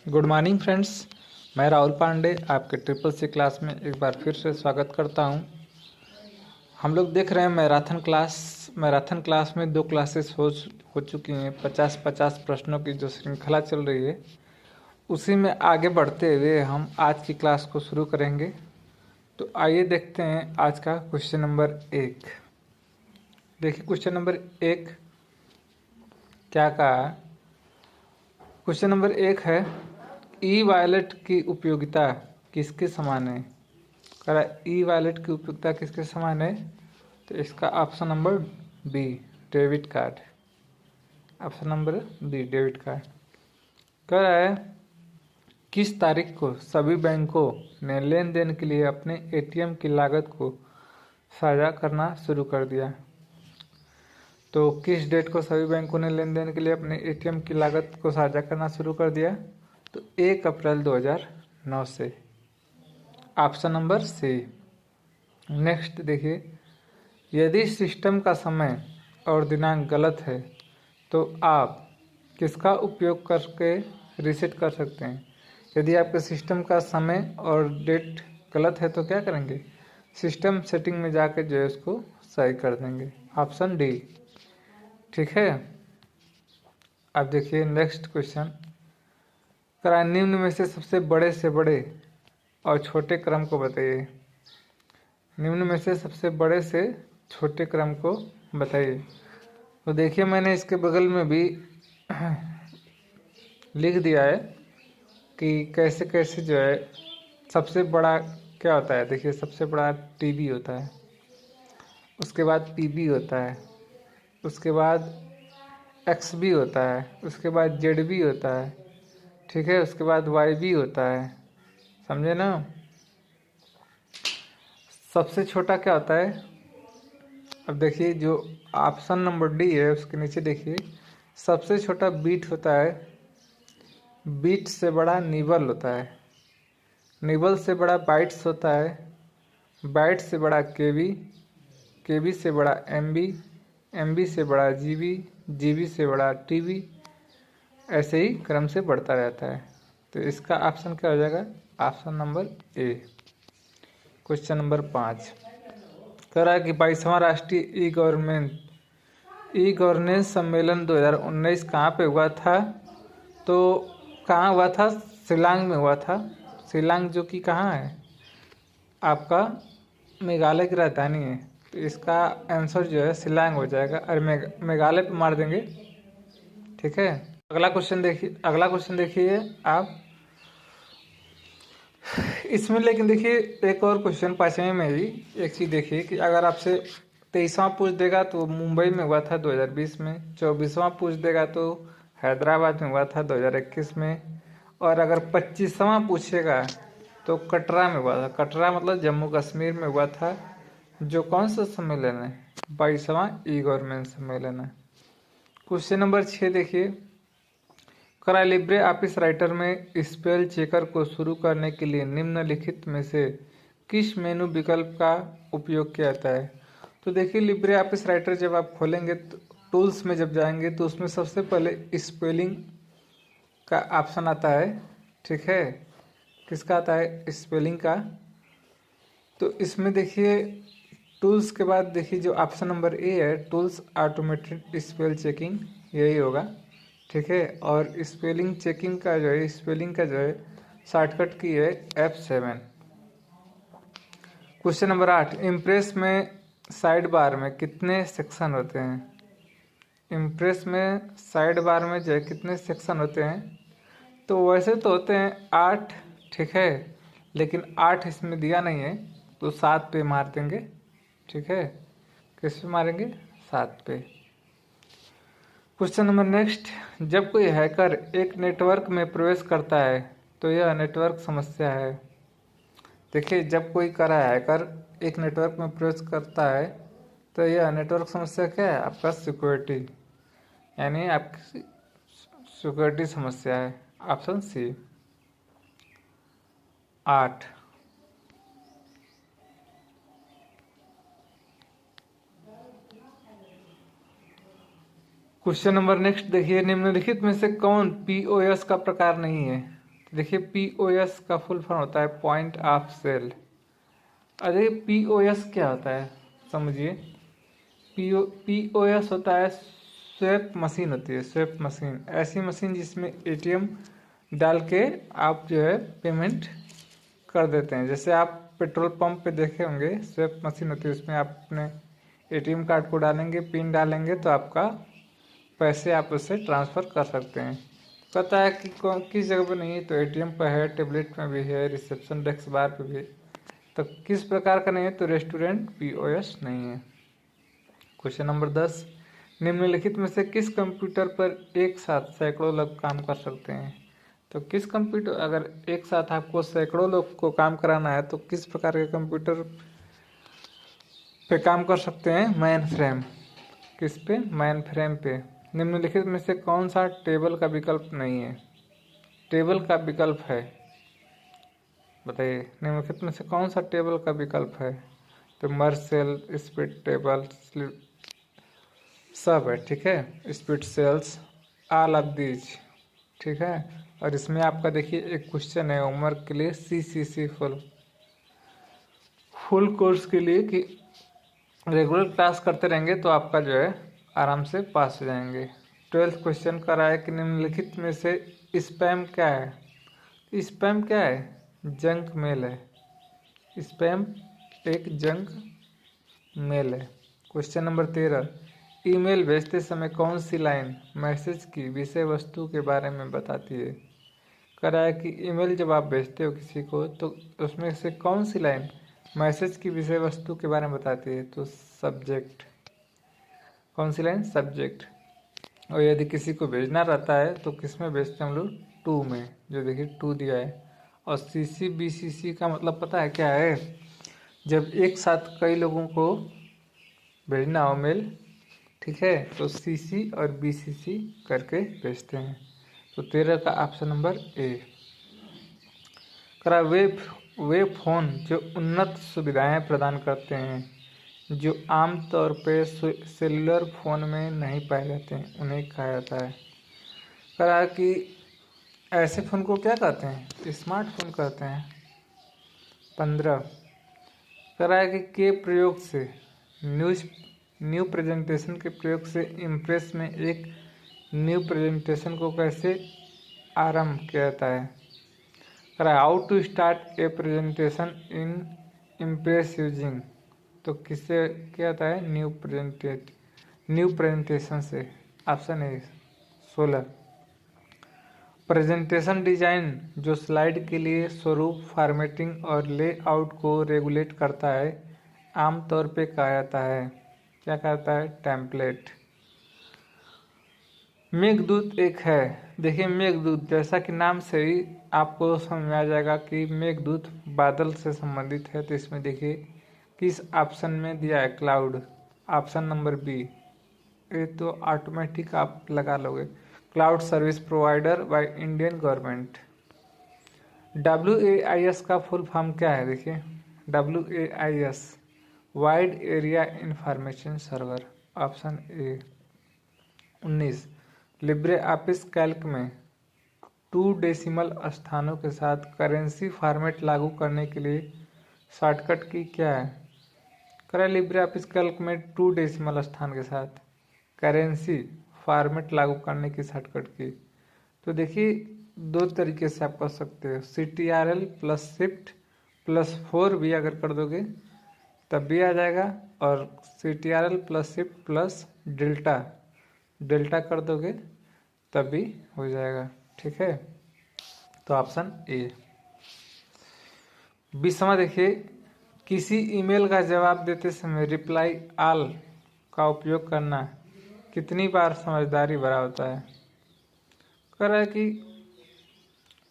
Good morning friends. मैं राहुल पांडे आपके triple C class में एक बार फिर से स्वागत करता हूं। हम लोग देख रहे हैं मैराथन क्लास में 2 क्लासेस हो चुकी हैं। 50-50 प्रश्नों की जो श्रृंखला चल रही है उसी में आगे बढ़ते हुए हम आज की क्लास को शुरू करेंगे। तो आइए देखते हैं आज का क्वेश्चन नंबर 1। देखिए क्वेश्चन नंबर 1 क्या कहा। क्वेश्चन नंबर 1 है ई वायलेट की उपयोगिता किसके समान है। कह ई वायलेट की उपयोगिता किसके समान है, तो इसका option number B debit card. Option number B debit card. कह रहा है किस तारीख को सभी बैंकों ने लेन देन के लिए अपने एटीएम की लागत को साझा करना शुरू कर दिया। तो किस डेट को सभी बैंकों ने लेन देन के लिए अपने एटीएम की लागत को साझा करना शुरू कर दिया, तो 1 अप्रैल 2009 से। ऑप्शन नंबर सी। नेक्स्ट देखिए, यदि सिस्टम का समय और दिनांक गलत है तो आप किसका उपयोग करके रीसेट कर सकते हैं। यदि आपके सिस्टम का समय और डेट गलत है तो क्या करेंगे, सिस्टम सेटिंग में जाके जो है उसको सही कर देंगे। ऑप्शन डी ठीक है। अब देखिए नेक्स्ट क्वेश्चन। निम्न में से सबसे बड़े और छोटे क्रम को बताइए। निम्न में से सबसे बड़े से छोटे क्रम को बताइए। तो देखिए मैंने इसके बगल में भी लिख दिया है कि कैसे कैसे जो है सबसे बड़ा क्या होता है। देखिए सबसे बड़ा टीबी होता है, उसके बाद पीबी होता है, उसके बाद एक्सबी होता है, उसके बाद जेडबी होता है, ठीक है, उसके बाद वाईबी होता है। समझे ना। सबसे छोटा क्या होता है। अब देखिए जो ऑप्शन नंबर डी है उसके नीचे देखिए सबसे छोटा बीट होता है, बीट से बड़ा निबल होता है, निबल से बड़ा बाइट्स होता है, बाइट से बड़ा केबी, केबी से बड़ा एमबी, एमबी से बड़ा जीबी, जीबी से बड़ा टीबी, ऐसे ही क्रम से बढ़ता रहता है। तो इसका ऑप्शन क्या हो जाएगा, option number A. Question number 5 कह रहा है कि 22वां राष्ट्रीय ई गवर्नेंस सम्मेलन 2019 कहाँ पे हुआ था। तो कहाँ हुआ था, शिलांग में हुआ था। शिलांग जो कि कहाँ है, आपका मेघालय की राजधानी है। तो इसका आंसर जो है शिलांग हो जाएगा। और मेघालय पे मार देंगे, ठीक है। अगला क्वेश्चन देखिए आप इसमें। लेकिन देखिए एक और क्वेश्चन 5वें में भी एक चीज़ देखिए कि अगर आपसे 23वां पूछ देगा तो मुंबई में हुआ था 2020 में, 24वां पूछ देगा तो हैदराबाद में हुआ था 2021 में, और अगर 25वां पूछेगा तो कटरा में हुआ था। कटरा मतलब जम्मू कश्मीर में हुआ था। जो कौन सा सम्मेलन है, 22वां ई गवर्नेंस सम्मेलन है। क्वेश्चन नंबर 6 देखिए, लिब्रे ऑफिस राइटर में स्पेल चेकर को शुरू करने के लिए निम्नलिखित में से किस मेनू विकल्प का उपयोग किया जाता है। तो देखिए लिब्रे ऑफिस राइटर जब आप खोलेंगे तो टूल्स में जब जाएंगे तो उसमें सबसे पहले स्पेलिंग का ऑप्शन आता है, ठीक है। किसका आता है, स्पेलिंग का। तो इसमें देखिए टूल्स के बाद देखिए जो ऑप्शन नंबर ए है, टूल्स ऑटोमेटेड स्पेल चेकिंग, यही होगा, ठीक है। और स्पेलिंग चेकिंग का जो है, स्पेलिंग का जो है शॉर्टकट की है F7। क्वेश्चन नंबर 8, इम्प्रेस में साइड बार में कितने सेक्शन होते हैं। इम्प्रेस में साइड बार में जो है कितने सेक्शन होते हैं। तो वैसे तो होते हैं 8, ठीक है, लेकिन 8 इसमें दिया नहीं है तो 7 पे मार देंगे, ठीक है। किस पे मारेंगे, 7 पे। क्वेश्चन नंबर नेक्स्ट, जब कोई हैकर एक नेटवर्क में प्रवेश करता है तो यह नेटवर्क समस्या है। देखिए जब कोई करा हैकर एक नेटवर्क में प्रवेश करता है तो यह नेटवर्क समस्या क्या है, आपका सिक्योरिटी, यानी आपकी सिक्योरिटी समस्या है। Option C. 8 question number next देखिए, निम्नलिखित में से कौन पीओएस का प्रकार नहीं है। देखिए POS का फुल फॉर्म होता है पॉइंट ऑफ सेल। अरे POS क्या होता है समझिए। POS होता है स्वैप मशीन, होती है स्वैप मशीन, ऐसी मशीन जिसमें ATM डाल के आप जो है पेमेंट कर देते हैं। जैसे आप पेट्रोल पंप पे देखे होंगे स्वैप मशीन होती है, उसमें आप अपने ATM कार्ड को डालेंगे, पिन डालेंगे तो आपका पैसे आप उससे ट्रांसफ़र कर सकते हैं। पता है कि किस जगह पर नहीं है, तो ATM पर है, टेबलेट में भी है, रिसेप्शन डेस्क बार पे भी। तो किस प्रकार का नहीं है, तो रेस्टोरेंट POS नहीं है। क्वेश्चन नंबर 10, निम्नलिखित में से किस कंप्यूटर पर एक साथ सैकड़ों लोग काम कर सकते हैं। तो किस कंप्यूटर, अगर एक साथ आपको सैकड़ों लोग को काम कराना है तो किस प्रकार के कंप्यूटर पे काम कर सकते हैं। Man frame. किस पे, मैन फ्रेम पे। निम्नलिखित में से कौन सा टेबल का विकल्प नहीं है। टेबल का विकल्प है, बताइए निम्नलिखित में से कौन सा टेबल का विकल्प है। तो मर्ज सेल, स्प्लिट टेबल, सब है, ठीक है। Split cells, all of these, ठीक है। और इसमें आपका देखिए एक क्वेश्चन है होमवर्क के लिए, CCC फुल कोर्स के लिए, कि रेगुलर क्लास करते रहेंगे तो आपका जो है आराम से पास हो जाएंगे। 12th क्वेश्चन कर रहा है कि निम्नलिखित में से स्पैम क्या है। स्पैम क्या है, जंक मेल है। स्पैम एक जंक मेल है। क्वेश्चन नंबर 13, ईमेल भेजते समय कौन सी लाइन मैसेज की विषय वस्तु के बारे में बताती है। कह रहा है कि ईमेल जब आप भेजते हो किसी को तो उसमें से कौन सी लाइन मैसेज की विषय वस्तु के बारे में बताती है। तो सब्जेक्ट। कौन सी लाइन, सब्जेक्ट। और यदि किसी को भेजना रहता है तो किस में भेजते हैं हम लोग, टू में, जो देखिए टू दिया है। और CC BCC का मतलब पता है क्या है, जब एक साथ कई लोगों को भेजना हो मेल, ठीक है, तो CC और BCC करके भेजते हैं। तो 13 का ऑप्शन नंबर A। करा वे फ़ोन जो उन्नत सुविधाएं प्रदान करते हैं जो आमतौर पे सेलुलर फ़ोन में नहीं पाए जाते हैं उन्हें कहा जाता है। करा कि ऐसे फ़ोन को क्या कहते हैं, स्मार्टफोन कहते हैं। 15, करा कि प्रयोग से न्यू प्रेजेंटेशन के प्रयोग से इम्प्रेस में एक न्यू प्रेजेंटेशन को कैसे आरंभ किया जाता है। How to start a presentation in Impress using. तो किससे क्या आता है, न्यू प्रेजेंटेशन से। ऑप्शन ए 16, प्रेजेंटेशन डिजाइन जो स्लाइड के लिए स्वरूप, फॉर्मेटिंग और लेआउट को रेगुलेट करता है आमतौर पे कहा जाता है, क्या कहता है, टेम्पलेट। मेघदूत एक है, देखिए मेघदूत जैसा कि नाम से ही आपको समझ में आ जाएगा कि मेघदूत बादल से संबंधित है। तो इसमें देखिए किस ऑप्शन में दिया है, क्लाउड, ऑप्शन नंबर B। ये तो ऑटोमेटिक आप लगा लोगे। Cloud service provider by Indian government. WAIS का फुल फॉर्म क्या है, देखिए WAIS wide area information server, option A। 19, Libre office Calc में 2 डेसिमल स्थानों के साथ करेंसी फॉर्मेट लागू करने के लिए शॉर्टकट की क्या है। करें लिब्रे ऑफिस कैल्क में 2 डेसिमल स्थान के साथ करेंसी फॉर्मेट लागू करने की शॉर्टकट की। तो देखिए 2 तरीके से आप कर सकते हो, CTRL प्लस शिफ्ट प्लस 4 भी अगर कर दोगे तब भी आ जाएगा, और CTRL plus shift plus delta कर दोगे तब भी हो जाएगा, ठीक है। तो ऑप्शन A। 20वां देखिए, किसी ईमेल का जवाब देते समय रिप्लाई ऑल का उपयोग करना कितनी बार समझदारी भरा होता है। कह रहा है कि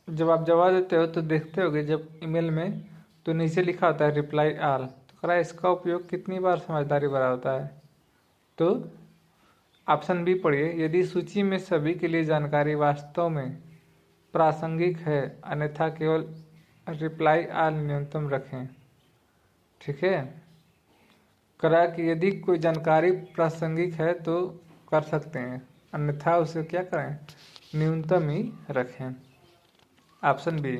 जब आप जवाब देते हो तो देखते होगे जब ईमेल में तो नीचे लिखा होता है रिप्लाई ऑल, तो कह रहा है इसका उपयोग कितनी बार समझदारी भरा होता है। तो ऑप्शन B पढ़िए, यदि सूची में सभी के लिए जानकारी वास्तव में प्रासंगिक है, अन्यथा केवल रिप्लाई ऑल न्यूनतम रखें, ठीक है। करा कि यदि कोई जानकारी प्रासंगिक है तो कर सकते हैं, अन्यथा उसे क्या करें, न्यूनतम ही रखें। Option B.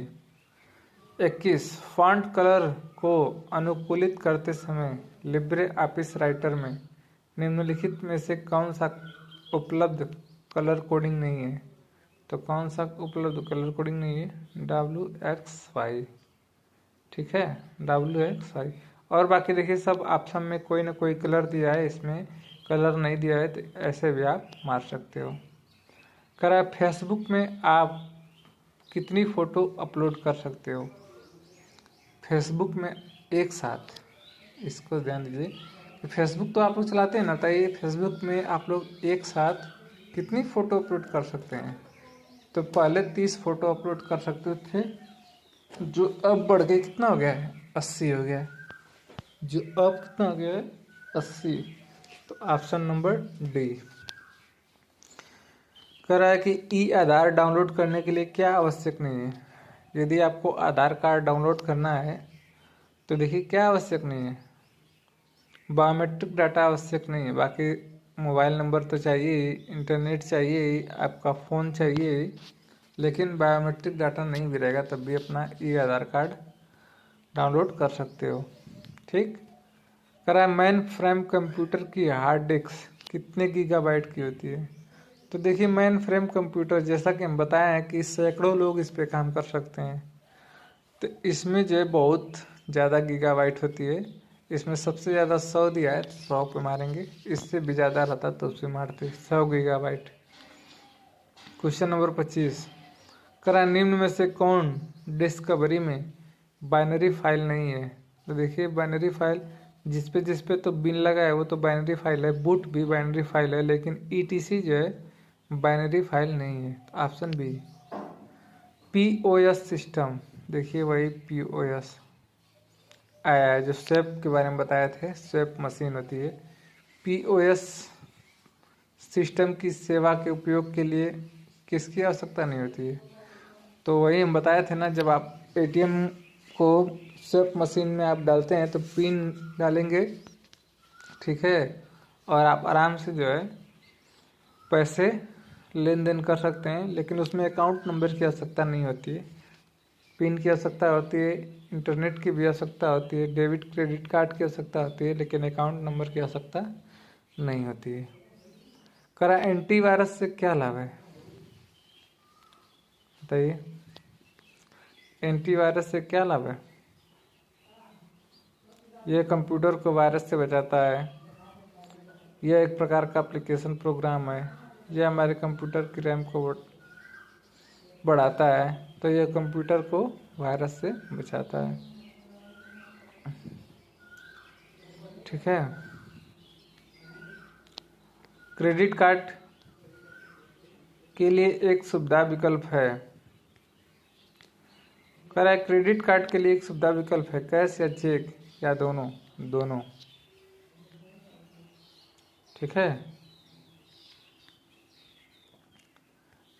21 फॉन्ट कलर को अनुकूलित करते समय लिब्रे ऑफिस राइटर में निम्नलिखित में से कौन सा उपलब्ध कलर कोडिंग नहीं है? तो कौन सा उपलब्ध कलर कोडिंग नहीं है? WXY। ठीक है, WXY। और बाकी देखिए सब ऑप्शन में कोई ना कोई कलर दिया है, इसमें कलर नहीं दिया है, तो ऐसे भी आप मार सकते हो। करा फेसबुक में आप कितनी फ़ोटो अपलोड कर सकते हो? फेसबुक में एक साथ, इसको ध्यान दीजिए कि फेसबुक तो आप लोग चलाते हैं ना, तो ये फेसबुक में आप लोग एक साथ कितनी फ़ोटो अपलोड कर सकते हैं? तो पहले 30 फ़ोटो अपलोड कर सकते थे, जो अब बढ़ के कितना हो गया है? 80 हो गया है। जो अब कितना हो गया है? 80। तो ऑप्शन नंबर डी। कह रहा है कि ई आधार डाउनलोड करने के लिए क्या आवश्यक नहीं है? यदि आपको आधार कार्ड डाउनलोड करना है तो देखिए क्या आवश्यक नहीं है? बायोमेट्रिक डाटा आवश्यक नहीं है, बाकी मोबाइल नंबर तो चाहिए, इंटरनेट चाहिए, आपका फ़ोन चाहिए, लेकिन बायोमेट्रिक डाटा नहीं भी रहेगा तब भी अपना ई आधार कार्ड डाउनलोड कर सकते हो। ठीक। करा मेन फ्रेम कंप्यूटर की हार्ड डिस्क कितने गीगाबाइट की होती है? तो देखिए मेन फ्रेम कंप्यूटर, जैसा कि हम बताए हैं कि सैकड़ों लोग इस पे काम कर सकते हैं, तो इसमें जो है बहुत ज़्यादा गीगाबाइट होती है। इसमें सबसे ज़्यादा 100 दिया है, तो 100 पे मारेंगे, इससे भी ज़्यादा रहता तो उससे मारते 100 गीगाबाइट। Question number 25। करा निम्न में से कौन डिस्कवरी में बाइनरी फाइल नहीं है? तो देखिए बाइनरी फाइल जिस पे तो बिन लगा है वो तो बाइनरी फाइल है, बूट भी बाइनरी फाइल है, लेकिन ETC जो है बाइनरी फाइल नहीं है। तो ऑप्शन बी। POS सिस्टम, देखिए वही POS आया है जो स्वेप के बारे में बताए थे, स्वेप मशीन होती है। POS सिस्टम की सेवा के उपयोग के लिए किसकी आवश्यकता नहीं होती है? तो वही हम बताए थे ना, जब आप ATM को स्वेप मशीन में आप डालते हैं तो पिन डालेंगे, ठीक है, और आप आराम से जो है पैसे लेन देन कर सकते हैं, लेकिन उसमें अकाउंट नंबर की आवश्यकता नहीं होती है, पिन की आवश्यकता होती है, इंटरनेट की भी आवश्यकता होती है, डेबिट क्रेडिट कार्ड की आवश्यकता होती है, लेकिन अकाउंट नंबर की आवश्यकता नहीं होती है। करा एंटीवायरस से क्या लाभ है? बताइए, एंटीवायरस से क्या लाभ है? यह कंप्यूटर को वायरस से बचाता है, यह एक प्रकार का एप्लीकेशन प्रोग्राम है, यह हमारे कंप्यूटर की रैम को बढ़ाता है, तो यह कंप्यूटर को वायरस से बचाता है। ठीक है। क्रेडिट कार्ड के लिए एक सुविधा विकल्प है। कह रहा है क्रेडिट कार्ड के लिए एक सुविधा विकल्प है, कैश या चेक या दोनों? दोनों। ठीक है।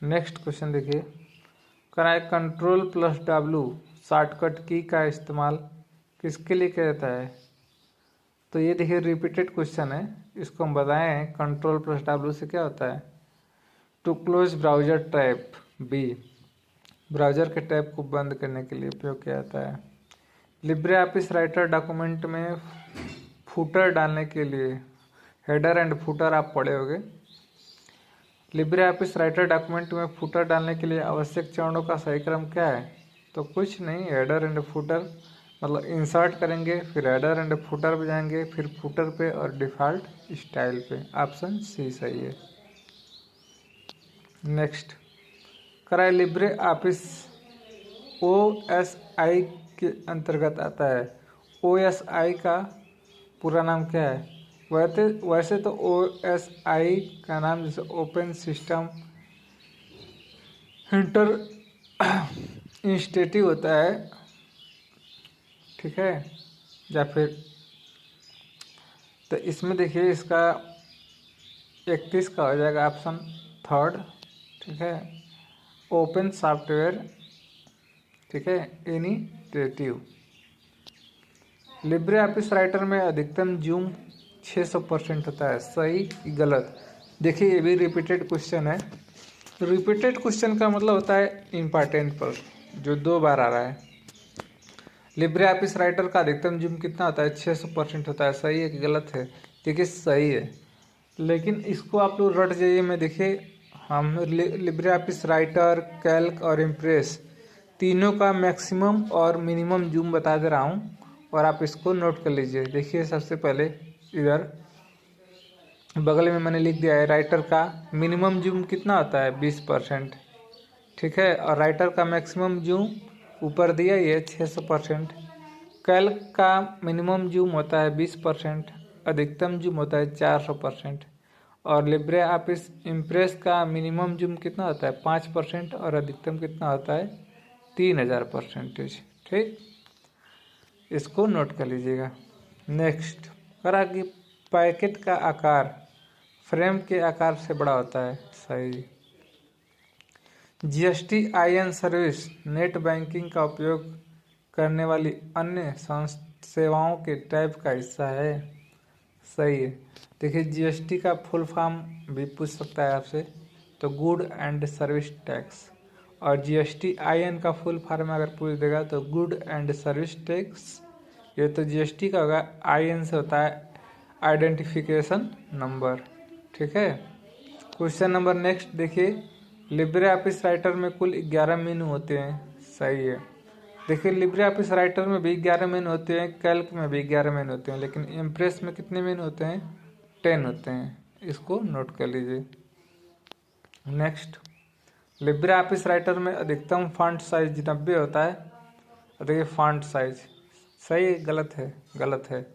नेक्स्ट क्वेश्चन देखिए। कह रहा है Ctrl+W शॉर्टकट की का इस्तेमाल किसके लिए किया जाता है? तो ये देखिए रिपीटेड क्वेश्चन है, इसको हम बताएं Ctrl+W से क्या होता है? To close browser tab. B, browser के टैब को बंद करने के लिए उपयोग किया जाता है। लिब्रे ऑफिस राइटर डॉक्यूमेंट में फुटर डालने के लिए, हेडर एंड फुटर आप पढ़े होंगे। लिब्रे ऑफिस राइटर डॉक्यूमेंट में फुटर डालने के लिए आवश्यक चरणों का सही क्रम क्या है? तो कुछ नहीं, हेडर एंड फुटर, मतलब इंसर्ट करेंगे, फिर हेडर एंड फुटर पे जाएंगे, फिर फुटर पे और डिफ़ॉल्ट स्टाइल पे। ऑप्शन सी सही है। नेक्स्ट कराए लिब्रे ऑफिस OSI के अंतर्गत आता है। OSI का पूरा नाम क्या है? वैसे तो OSI का नाम जैसे ओपन सिस्टम इंटर इंस्टीट्यूट होता है, ठीक है, या फिर तो इसमें देखिए इसका 31 का हो जाएगा ऑप्शन थर्ड। ठीक है, ओपन सॉफ्टवेयर, ठीक है, इनिशिएटिव। लिब्रे ऑफिस राइटर में अधिकतम जूम 600% होता है, सही कि गलत? देखिए ये भी रिपीटेड क्वेश्चन है। रिपीटेड क्वेश्चन का मतलब होता है इम्पॉर्टेंट प्रश्न, जो 2 बार आ रहा है। लिब्रे ऑफिस राइटर का अधिकतम जूम कितना होता है? 600% होता है। सही है कि गलत है? देखिए सही है, लेकिन इसको आप लोग रट जाइए। मैं देखिए, हम लिब्रे ऑफिस राइटर, कैल्क और इम्प्रेस तीनों का मैक्सिमम और मिनिमम जूम बता दे रहा हूँ, और आप इसको नोट कर लीजिए। देखिए सबसे पहले इधर बगल में मैंने लिख दिया है, राइटर का मिनिमम जूम कितना होता है? 20%। ठीक है, और राइटर का मैक्सिमम जूम ऊपर दिया ये 600%। कैल्क का मिनिमम जूम होता है 20%, अधिकतम जूम होता है 400%। और लिब्रे ऑफिस इम्प्रेस का मिनिमम जूम कितना होता है? 5%, और अधिकतम कितना होता है? 3000%। ठीक, इसको नोट कर लीजिएगा। नेक्स्ट करा कि पैकेट का आकार फ्रेम के आकार से बड़ा होता है। सही। GSTIN सर्विस नेट बैंकिंग का उपयोग करने वाली अन्य सेवाओं के टाइप का हिस्सा है। सही है। देखिए GST का फुल फॉर्म भी पूछ सकता है आपसे, तो गुड एंड सर्विस टैक्स। और GSTIN का फुल फॉर्म अगर पूछ देगा तो गुड एंड सर्विस टैक्स। ये तो GST का होगा। IN से होता है आइडेंटिफिकेशन नंबर। ठीक है। क्वेश्चन नंबर नेक्स्ट देखिए, लिब्रे ऑफिस राइटर में कुल 11 मेनू होते हैं। सही है। देखिए लिब्रे ऑफिस राइटर में भी 11 मेनू होते हैं, कैल्क में भी 11 मेनू होते हैं, लेकिन इम्प्रेस में कितने मेनू होते हैं? 10 होते हैं। इसको नोट कर लीजिए। नेक्स्ट, लिब्रे ऑफिस राइटर में अधिकतम फॉन्ट साइज 90 होता है। देखिए फॉन्ट साइज सही है गलत है? गलत है,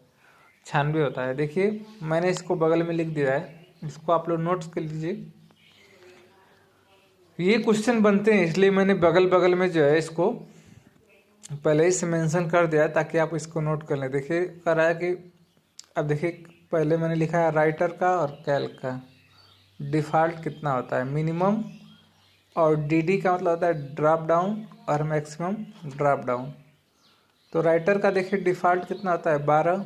96 होता है। देखिए मैंने इसको बगल में लिख दिया है, इसको आप लोग नोट्स कर लीजिए। ये क्वेश्चन बनते हैं इसलिए मैंने बगल बगल में जो है इसको पहले ही से मेंशन कर दिया ताकि आप इसको नोट कर लें। देखिए कह रहा है कि अब देखिए पहले मैंने लिखा है राइटर का और कैल्क का डिफ़ॉल्ट कितना होता है? मिनिमम, और DD का मतलब होता है ड्रॉप डाउन, और मैक्सिमम ड्रॉप डाउन। तो राइटर का देखिए डिफ़ॉल्ट कितना होता है? 12।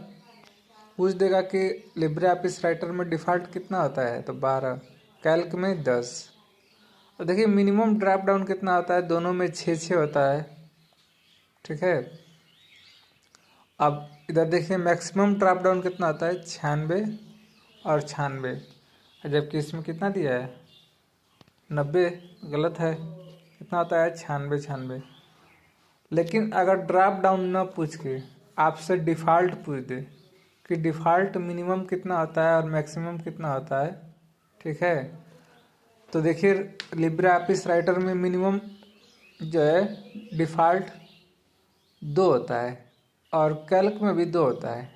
पूछ देगा कि लिब्रे ऑफिस राइटर में डिफ़ॉल्ट कितना होता है, तो 12। कैल्क में 10। और देखिए मिनिमम ड्रॉप डाउन कितना होता है? दोनों में 6-6 होता है। ठीक है। अब इधर देखिए मैक्सिमम ड्रॉप डाउन कितना होता है? 96 और 96। जबकि इसमें कितना दिया है? 90। गलत है, कितना होता है? 96। लेकिन अगर ड्रॉप डाउन न पूछ के आपसे डिफ़ॉल्ट पूछ दे कि डिफ़ॉल्ट मिनिमम कितना होता है और मैक्सिमम कितना होता है, ठीक है, तो देखिए लिब्रे ऑफिस राइटर में मिनिमम जो है डिफ़ॉल्ट 2 होता है, और कैल्क में भी 2 होता है,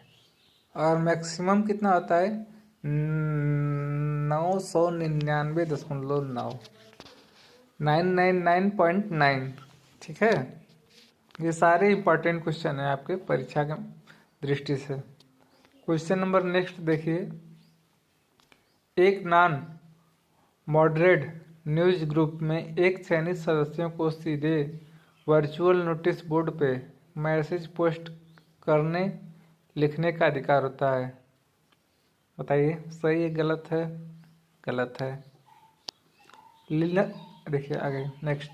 और मैक्सिमम कितना होता है? 999.9, 999.9। ठीक है। ये सारे इंपॉर्टेंट क्वेश्चन है आपके परीक्षा के दृष्टि से। क्वेश्चन नंबर नेक्स्ट देखिए, एक नॉन मॉडरेट न्यूज ग्रुप में एक चयनित सदस्यों को सीधे वर्चुअल नोटिस बोर्ड पे मैसेज पोस्ट करने लिखने का अधिकार होता है। बताइए सही है गलत है? गलत है। देखिए आगे नेक्स्ट,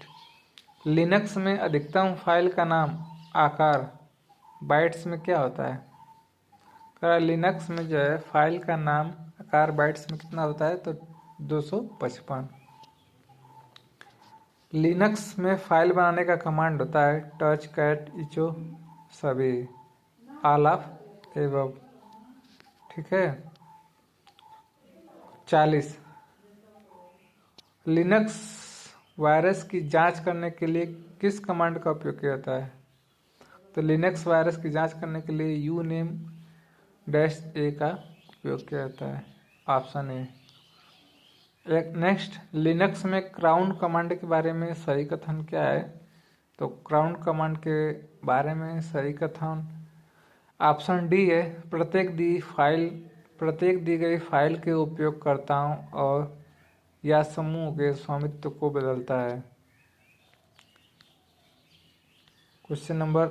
लिनक्स में अधिकतम फाइल का नाम आकार बाइट्स में क्या होता है? लिनक्स में जो है फाइल का नाम आकार बाइट्स में कितना होता है? तो 255। लिनक्स में फाइल बनाने का कमांड होता है टच कैट इचो सभी, ऑल ऑफ एबव। ठीक है। 40, लिनक्स वायरस की जांच करने के लिए किस कमांड का उपयोग किया जाता है? तो लिनक्स वायरस की जांच करने के लिए uname-a का उपयोग किया जाता है। Option A. नेक्स्ट, लिनक्स में क्राउन कमांड के बारे में सही कथन क्या है? तो क्राउन कमांड के बारे में सही कथन ऑप्शन डी है, प्रत्येक दी गई फाइल के उपयोगकर्ताओं और या समूह के स्वामित्व को बदलता है। क्वेश्चन नंबर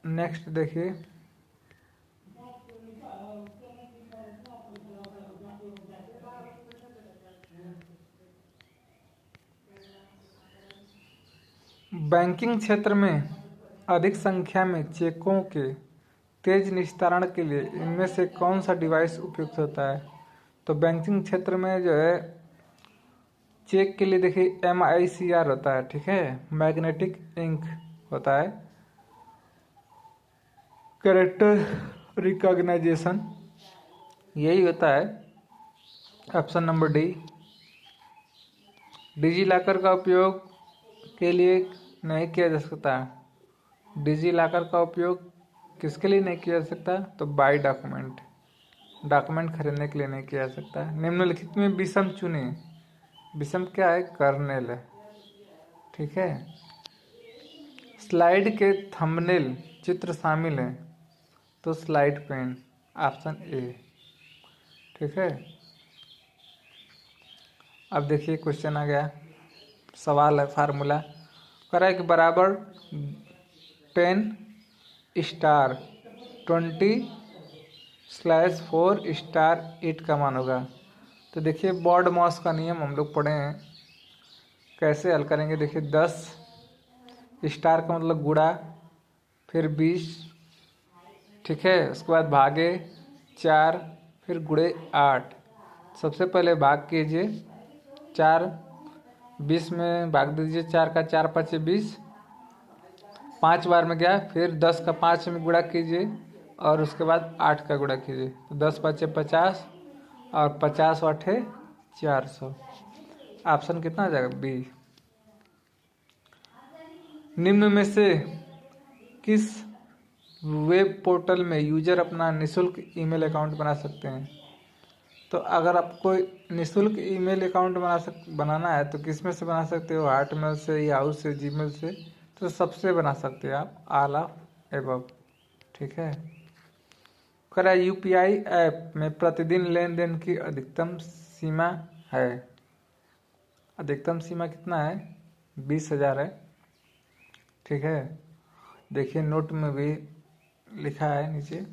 नेक्स्ट देखिए, बैंकिंग क्षेत्र में अधिक संख्या में चेकों के तेज निस्तारण के लिए इनमें से कौन सा डिवाइस उपयुक्त होता है? तो बैंकिंग क्षेत्र में जो है चेक के लिए देखिए MICR होता है, ठीक है, मैग्नेटिक इंक होता है, कैरेक्टर रिकॉग्नाइजेशन, यही होता है। Option number D. DigiLocker का उपयोग के लिए नहीं किया जा सकता। डिजी लॉकर का उपयोग किसके लिए नहीं किया जा सकता? तो बाय डॉक्यूमेंट खरीदने के लिए नहीं किया जा सकता। निम्नलिखित में विषम चुने। विषम क्या है? कर्नेल है, ठीक है। स्लाइड के थंबनेल चित्र शामिल है, तो स्लाइड पेन, ऑप्शन ए, ठीक है। अब देखिए क्वेश्चन आ गया, सवाल है, फार्मूला करा है कि बराबर 10 स्टार 20/4 स्टार 8 का मान होगा। तो देखिए बॉड मॉस का नियम हम लोग पढ़े हैं, कैसे हल करेंगे। देखिए 10 स्टार का मतलब गुणा, फिर 20, ठीक है, उसके बाद भागे 4, फिर गुणे 8। सबसे पहले भाग कीजिए 4, 20 में भाग दीजिए, 4 का 4 5 20, 5 बार में गया, फिर 10 का 5 में गुणा कीजिए और उसके बाद 8 का गुणा कीजिए, तो 10 5 50 और 50 8 400। ऑप्शन कितना आ जाएगा? बी। निम्न में से किस वेब पोर्टल में यूजर अपना निःशुल्क ईमेल अकाउंट बना सकते हैं? तो अगर आपको निःशुल्क ईमेल अकाउंट बनाना है तो किस में से बना सकते हो? हॉटमेल से, याहू से, जीमेल से, तो सबसे बना सकते हैं आप, ऑल ऑफ एबव, ठीक है। करा UPI ऐप में प्रतिदिन लेन देन की अधिकतम सीमा है। अधिकतम सीमा कितना है? 20,000 है, ठीक है। देखिए नोट में भी लिखा है नीचे,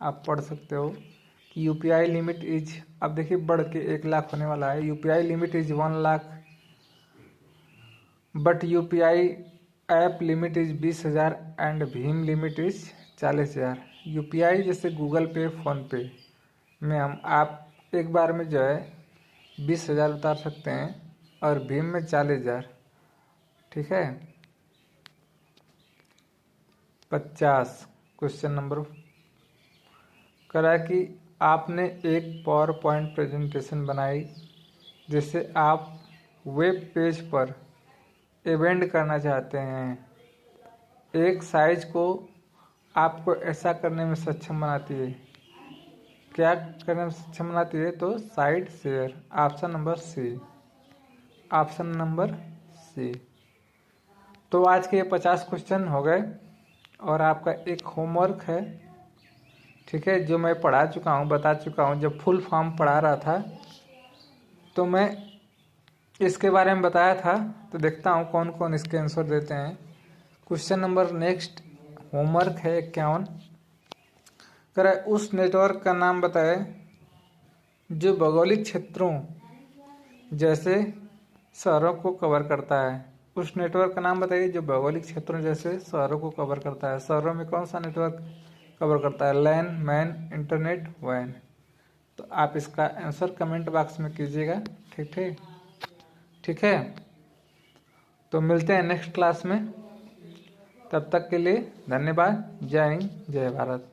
आप पढ़ सकते हो कि UPI लिमिट इज, अब देखिए बढ़ के 1 लाख होने वाला है। UPI limit is 1 lakh, but UPI app limit is 20,000 and Bhim limit is 40,000। UPI जैसे गूगल पे, फोन पे में आप एक बार में जो है 20,000 उतार सकते हैं और भीम में 40,000, ठीक है। 50 क्वेश्चन नंबर करा कि आपने एक पावर पॉइंट प्रेजेंटेशन बनाई जिसे आप वेब पेज पर इवेंट करना चाहते हैं। एक साइज को आपको ऐसा करने में सक्षम बनाती है। क्या करने में सक्षम बनाती है? तो side share, option number C, option number C. तो आज के ये 50 क्वेश्चन हो गए और आपका एक होमवर्क है, ठीक है, जो मैं पढ़ा चुका हूँ, बता चुका हूँ। जब फुल फॉर्म पढ़ा रहा था तो मैं इसके बारे में बताया था, तो देखता हूँ कौन कौन इसके आंसर देते हैं। क्वेश्चन नंबर नेक्स्ट होमवर्क है 51, करे उस नेटवर्क का नाम बताए जो भौगोलिक क्षेत्रों जैसे शहरों को कवर करता है। उस नेटवर्क का नाम बताइए जो भौगोलिक क्षेत्रों जैसे शहरों को कवर करता है। शहरों में कौन सा नेटवर्क कवर करता है? लैन, मैन, इंटरनेट, वैन। तो आप इसका आंसर कमेंट बॉक्स में कीजिएगा, ठीक ठीक, ठीक है। तो मिलते हैं नेक्स्ट क्लास में, तब तक के लिए धन्यवाद। जय हिंद, जय भारत।